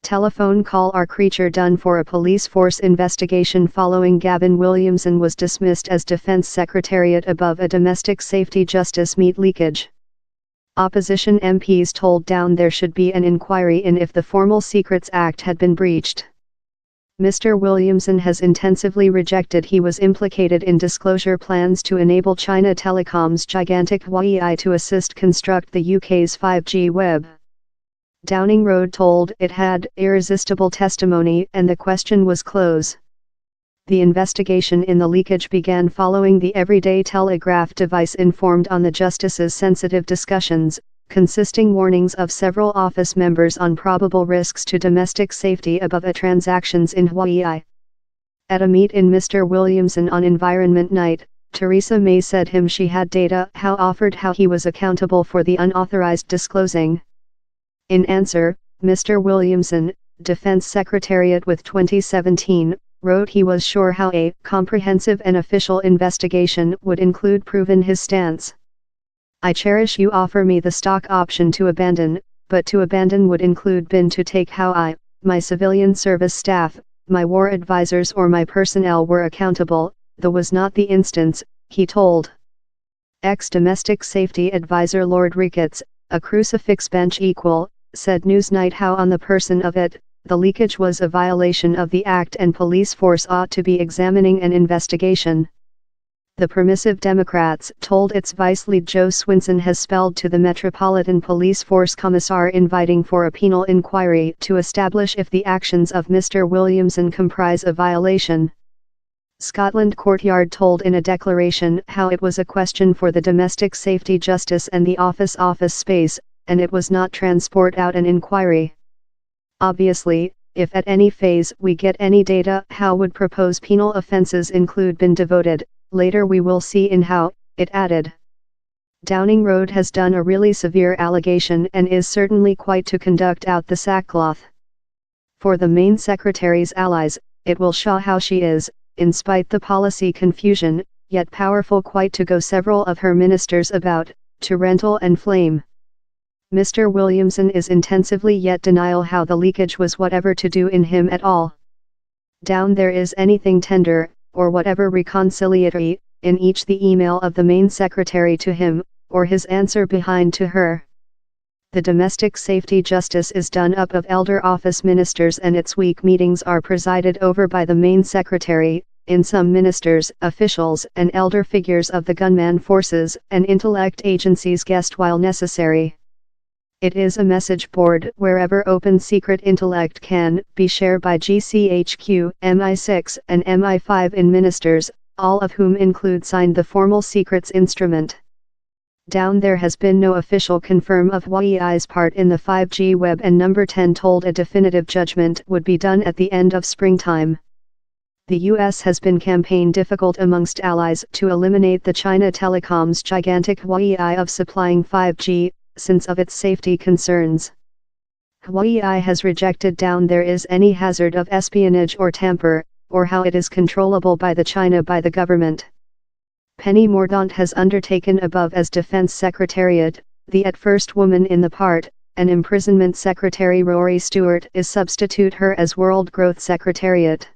telephone call or creature done for a police force investigation following Gavin Williamson was dismissed as Defense Secretariat above a domestic safety justice meet leakage. Opposition MPs told Down there should be an inquiry in if the Formal Secrets Act had been breached. Mr. Williamson has intensively rejected he was implicated in disclosure plans to enable China Telecom's gigantic Huawei to assist construct the UK's 5G web. Downing Road told it had irresistible testimony and the question was closed. The investigation in the leakage began following the Everyday Telegraph device informed on the Justice's sensitive discussions, consisting warnings of several office members on probable risks to domestic safety above a transactions in Huawei. At a meet in Mr. Williamson on Environment Night, Theresa May said she had data offered how he was accountable for the unauthorized disclosing. In answer, Mr. Williamson, Defense Secretariat with 2017, wrote he was sure how a comprehensive and official investigation would include proven his stance. I cherish you offer me the stock option to abandon, but to abandon would include bin to take how I, my civilian service staff, my war advisors or my personnel were accountable, though was not the instance, he told. Ex-domestic safety advisor Lord Ricketts, a crucifix bench equal, said Newsnight how on the person of it, the leakage was a violation of the Act and police force ought to be examining an investigation. The Permissive Democrats told its vice lead Joe Swinson has spelled to the Metropolitan Police Force Commissar inviting for a penal inquiry to establish if the actions of Mr. Williamson comprise a violation. Scotland Courtyard told in a declaration how it was a question for the Domestic Safety Justice and the office space, and it was not transport out an inquiry. Obviously, if at any phase we get any data how would propose penal offences include been devoted, later we will see in how, it added. Downing Road has done a really severe allegation and is certainly quite to conduct out the sackcloth. For the main secretary's allies, it will show how she is, in spite the policy confusion, yet powerful quite to go several of her ministers about, to rental and flame. Mr. Williamson is intensively yet denial how the leakage was whatever to do in him at all. Down there is anything tender, or whatever reconciliatory, in each the email of the main secretary to him, or his answer behind to her. The domestic safety justice is done up of elder office ministers and its week meetings are presided over by the main secretary, in some ministers, officials and elder figures of the gunman forces and intellect agencies guest while necessary. It is a message board wherever open secret intellect can be shared by GCHQ, MI6 and MI5 in ministers, all of whom include signed the Formal Secrets Instrument. Down there has been no official confirm of Huawei's part in the 5G web and Number 10 told a definitive judgment would be done at the end of springtime. The US has been campaign difficult amongst allies to eliminate the China Telecom's gigantic Huawei of supplying 5G, since of its safety concerns. Huawei has rejected down there is any hazard of espionage or tamper, or how it is controllable by the government. Penny Mordaunt has undertaken above as Defense Secretariat, the at first woman in the part, and Imprisonment Secretary Rory Stewart is substitute her as World Growth Secretariat.